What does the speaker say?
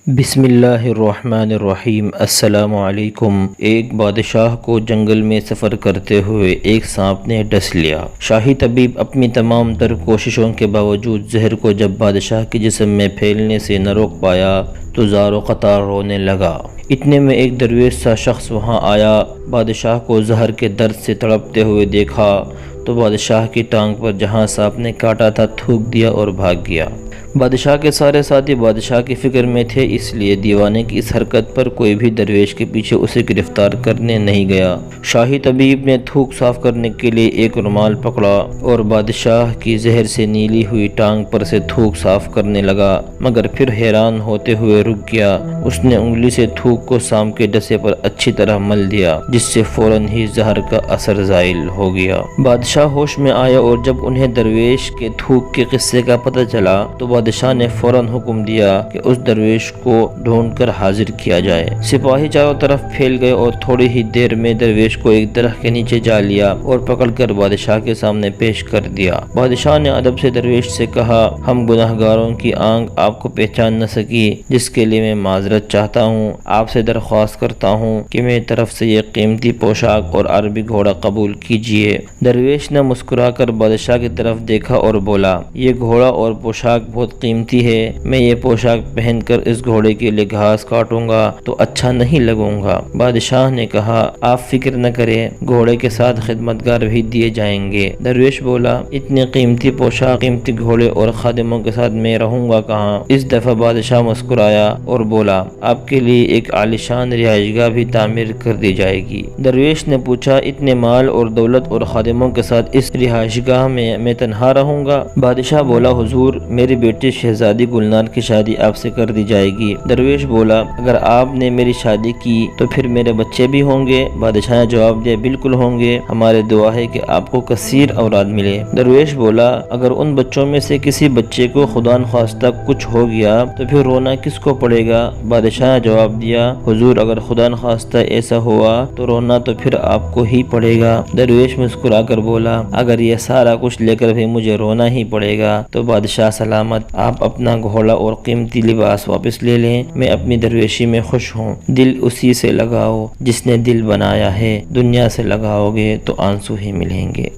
بسم اللہ الرحمن الرحیم۔ السلام علیکم۔ ایک بادشاہ کو جنگل میں سفر کرتے ہوئے ایک سانپ نے ڈس لیا۔ شاہی طبیب اپنی تمام تر کوششوں کے باوجود زہر کو جب بادشاہ کے جسم میں پھیلنے سے نہ روک پایا تو زار و قطار رونے لگا۔ اتنے میں ایک درویش سا شخص وہاں آیا۔ بادشاہ کو زہر کے درد سے تڑپتے ہوئے دیکھا تو بادشاہ کی ٹانگ پر جہاں سانپ نے کاٹا تھا تھوک دیا اور بھاگ گیا۔ بادشاہ کے سارے ساتھی بادشاہ کی فکر میں تھے، اس لیے دیوانے کی اس حرکت پر کوئی بھی درویش کے پیچھے اسے گرفتار کرنے نہیں گیا۔ شاہی طبیب نے تھوک صاف کرنے کے لیے ایک رومال پکڑا اور بادشاہ کی زہر سے نیلی ہوئی ٹانگ پر سے تھوک صاف کرنے لگا، مگر پھر حیران ہوتے ہوئے رک گیا۔ اس نے انگلی سے تھوک کو سانپ کے ڈسے پر اچھی طرح مل دیا، جس سے فوراً ہی زہر کا اثر زائل ہو گیا۔ بادشاہ ہوش میں آیا اور جب انہیں درویش کے تھوک کے قصے کا پتہ چلا تو بادشاہ نے فوراً حکم دیا کہ اس درویش کو ڈھونڈ کر حاضر کیا جائے۔ سپاہی چاروں طرف پھیل گئے اور تھوڑی ہی دیر میں درویش کو ایک درخت کے نیچے جا لیا اور پکڑ کر بادشاہ کے سامنے پیش کر دیا۔ بادشاہ نے ادب سے درویش سے کہا، ہم گناہگاروں کی آنکھ آپ کو پہچان نہ سکی، جس کے لیے میں معذرت چاہتا ہوں۔ آپ سے درخواست کرتا ہوں کہ میری طرف سے یہ قیمتی پوشاک اور عربی گھوڑا قبول کیجیے۔ درویش نے مسکرا کر بادشاہ کی طرف دیکھا اور بولا، یہ گھوڑا اور پوشاک بہت قیمتی ہے، میں یہ پوشاک پہن کر اس گھوڑے کے لیے گھاس کاٹوں گا تو اچھا نہیں لگوں گا۔ بادشاہ نے کہا، آپ فکر نہ کریں، گھوڑے کے ساتھ خدمتگار بھی دیے جائیں گے۔ درویش بولا، اتنے قیمتی پوشاک، قیمتی گھوڑے اور خادموں کے ساتھ میں رہوں گا کہاں؟ اس دفعہ بادشاہ مسکرایا اور بولا، آپ کے لیے ایک عالیشان رہائش گاہ بھی تعمیر کر دی جائے گی۔ درویش نے پوچھا، اتنے مال اور دولت اور خادموں کے ساتھ اس رہائش گاہ میں تنہا رہوں گا؟ بادشاہ بولا، حضور، میری بیٹی شہزادی گلنار کی شادی آپ سے کر دی جائے گی۔ درویش بولا، اگر آپ نے میری شادی کی تو پھر میرے بچے بھی ہوں گے؟ بادشاہ نے جواب دیا، بالکل ہوں گے، ہماری دعا ہے کہ آپ کو کثیر اولاد ملے۔ درویش بولا، اگر ان بچوں میں سے کسی بچے کو خدا نخواستہ کچھ ہو گیا تو پھر رونا کس کو پڑے گا؟ بادشاہ نے جواب دیا، حضور، اگر خدا نخواستہ ایسا ہوا تو رونا تو پھر آپ کو ہی پڑے گا۔ درویش مسکرا کر بولا، اگر یہ سارا کچھ لے کر بھی مجھے رونا ہی پڑے گا تو بادشاہ سلامت، آپ اپنا گھوڑا اور قیمتی لباس واپس لے لیں، میں اپنی درویشی میں خوش ہوں۔ دل اسی سے لگاؤ جس نے دل بنایا ہے، دنیا سے لگاؤ گے تو آنسو ہی ملیں گے۔